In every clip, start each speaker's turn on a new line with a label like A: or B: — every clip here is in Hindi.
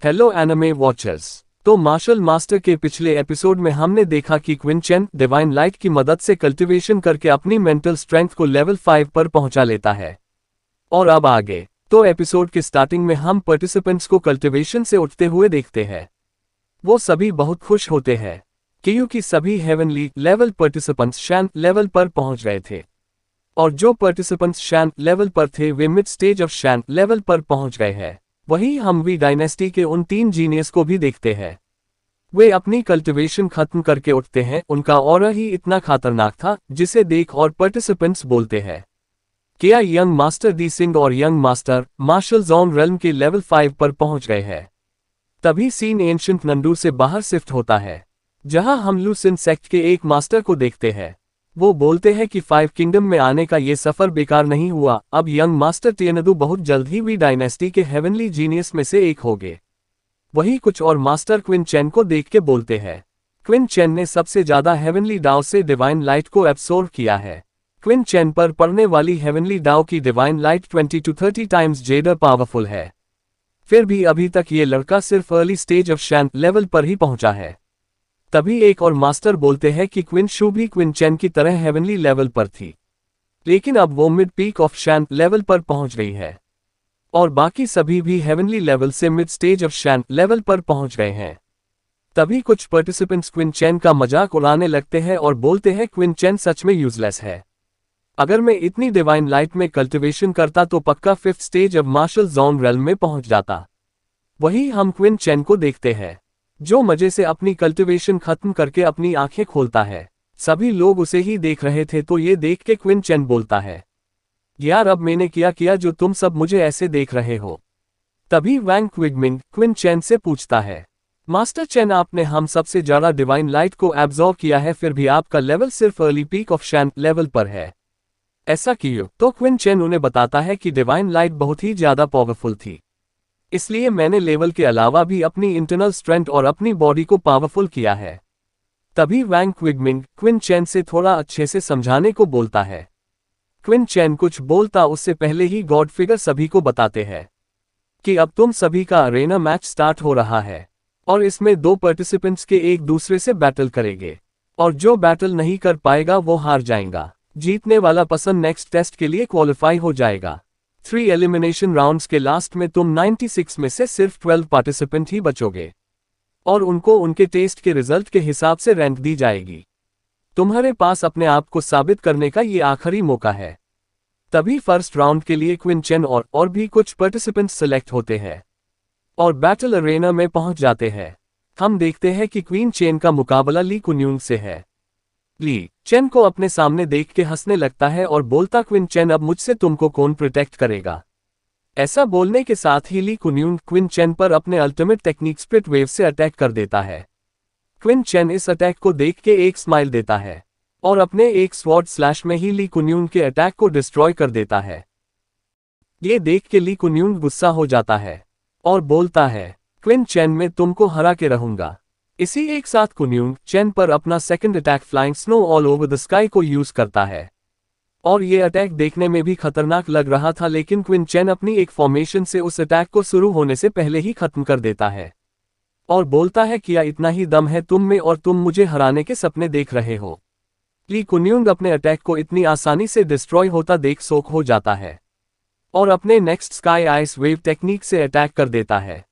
A: Hello anime watchers. तो मार्शल मास्टर के पिछले एपिसोड में हमने देखा कि क्विन चेन डिवाइन लाइट की मदद से कल्टीवेशन करके अपनी मेंटल स्ट्रेंथ को लेवल 5 पर पहुंचा लेता है। और अब आगे तो एपिसोड के स्टार्टिंग में हम पार्टिसिपेंट्स को कल्टीवेशन से उठते हुए देखते हैं। वो सभी बहुत खुश होते हैं क्योंकि सभी हेवनली लेवल पार्टिसिपेंट्स शैन लेवल पर पहुंच गए थे, और जो पार्टिसिपेंट्स शैन लेवल पर थे वे मिड स्टेज ऑफ शैन लेवल पर पहुंच गए हैं। वहीं हम वी डायनेस्टी के उन 3 जीनियस को भी देखते हैं। वे अपनी कल्टीवेशन खत्म करके उठते हैं। उनका ऑरा ही इतना खतरनाक था जिसे देख और पार्टिसिपेंट्स बोलते हैं क्या यंग मास्टर दी सिंह और young master martial zone realm के लेवल 5 पर पहुंच गए हैं। तभी सीन एंशिएंट नंडू से बाहर शिफ्ट होता है, जहां हम लूसिन सेक्ट के एक मास्टर को देखते हैं। वो बोलते हैं कि 5 किंगडम में आने का ये सफर बेकार नहीं हुआ। अब यंग मास्टर टियनदू बहुत जल्द ही वी डायनेस्टी के हेवनली जीनियस में से एक होंगे। वही कुछ और मास्टर क्विन चेन को देख के बोलते हैं क्विन चेन ने सबसे ज्यादा हेवनली डाउ से डिवाइन लाइट को एब्सॉर्ब किया है। क्विन चेन पर पड़ने वाली हेवनली डाउ की डिवाइन लाइट 20 to 30 टाइम्स ज्यादा पावरफुल है। फिर भी अभी तक ये लड़का सिर्फ अर्ली स्टेज ऑफ शैन लेवल पर ही पहुंचा है। तभी एक और मास्टर बोलते हैं कि क्विन शू भी क्विन चेन की तरह हेवनली लेवल पर थी, लेकिन अब वो मिड पीक ऑफ शैन लेवल पर पहुंच गई है, और बाकी सभी भी हेवनली लेवल से मिड स्टेज ऑफ शैन लेवल पर पहुंच गए हैं। तभी कुछ पार्टिसिपेंट्स क्विन चेन का मजाक उड़ाने लगते हैं और बोलते हैं क्विन चेन सच में यूजलेस है। अगर मैं इतनी डिवाइन लाइट में कल्टीवेशन करता तो पक्का 5th stage of martial zone realm में पहुंच जाता। वही हम क्विन चेन को देखते हैं जो मजे से अपनी कल्टीवेशन खत्म करके अपनी आंखें खोलता है। सभी लोग उसे ही देख रहे थे तो ये देख के क्विन चेन बोलता है यार अब मैंने क्या किया जो तुम सब मुझे ऐसे देख रहे हो। तभी वैंग क्विगमिंग क्विन चेन से पूछता है मास्टर चेन आपने हम सबसे ज्यादा डिवाइन लाइट को एब्जॉर्ब किया है, फिर भी आपका लेवल सिर्फ अर्ली पीक ऑफ शैन लेवल पर है, ऐसा क्यों? तो क्विन चेन उन्हें बताता है कि डिवाइन लाइट बहुत ही ज्यादा पावरफुल थी, इसलिए मैंने लेवल के अलावा भी अपनी इंटरनल स्ट्रेंथ और अपनी बॉडी को पावरफुल किया है। तभी वैंग क्विगमिंग क्विन चेन से थोड़ा अच्छे से समझाने को बोलता है। क्विन चेन कुछ बोलता उससे पहले ही गॉड फिगर सभी को बताते हैं कि अब तुम सभी का अरेना मैच स्टार्ट हो रहा है, और इसमें 2 पार्टिसिपेंट्स के एक दूसरे से बैटल करेंगे, और जो बैटल नहीं कर पाएगा वो हार जाएगा। जीतने वाला पर्सन नेक्स्ट टेस्ट के लिए क्वालिफाई हो जाएगा। 3 एलिमिनेशन राउंड्स के लास्ट में तुम 96 में से सिर्फ 12 पार्टिसिपेंट ही बचोगे, और उनको उनके टेस्ट के रिजल्ट के हिसाब से रैंक दी जाएगी। तुम्हारे पास अपने आप को साबित करने का ये आखिरी मौका है। तभी फर्स्ट राउंड के लिए क्विन चेन और भी कुछ पार्टिसिपेंट्स सेलेक्ट होते हैं और बैटल अरेना में पहुंच जाते हैं। हम देखते हैं कि क्वीन चेन का मुकाबला ली कुन्यूंग से है। ली चेन को अपने सामने देख के हंसने लगता है और बोलता क्विन चेन अब मुझसे तुमको कौन प्रोटेक्ट करेगा। ऐसा बोलने के साथ ही ली कुन्यूंग क्विन चेन पर अपने अल्टीमेट टेक्निक स्प्लिट वेव से अटैक कर देता है। क्विन चेन इस अटैक को देख के एक स्माइल देता है और अपने एक स्वॉर्ड स्लैश में ही ली कुन्यूंग के अटैक को डिस्ट्रॉय कर देता है। ये देख के ली कुन्यूंग गुस्सा हो जाता है और बोलता है क्विन चेन मैं तुमको हरा के रहूंगा। इसी एक साथ कुन्यूंग चेन पर अपना second attack flying snow all over the sky को यूज करता है, और ये अटैक देखने में भी खतरनाक लग रहा था, लेकिन क्विन चेन अपनी एक फॉर्मेशन से उस अटैक को शुरू होने से पहले ही खत्म कर देता है और बोलता है क्या इतना ही दम है तुम में और तुम मुझे हराने के सपने देख रहे हो। ली कुन्यूंग अपने अटैक को इतनी आसानी से डिस्ट्रॉय होता देख शॉक हो जाता है और अपने next sky ice wave technique से अटैक कर देता है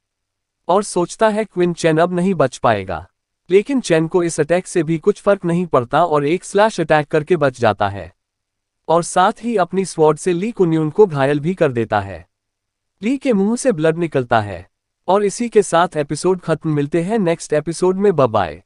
A: और सोचता है क्विन चेन अब नहीं बच पाएगा, लेकिन चेन को इस अटैक से भी कुछ फर्क नहीं पड़ता और एक स्लैश अटैक करके बच जाता है और साथ ही अपनी स्वॉर्ड से ली कुन्यूंग को घायल भी कर देता है। ली के मुंह से ब्लड निकलता है और इसी के साथ एपिसोड खत्म। मिलते हैं नेक्स्ट एपिसोड में। Bye bye.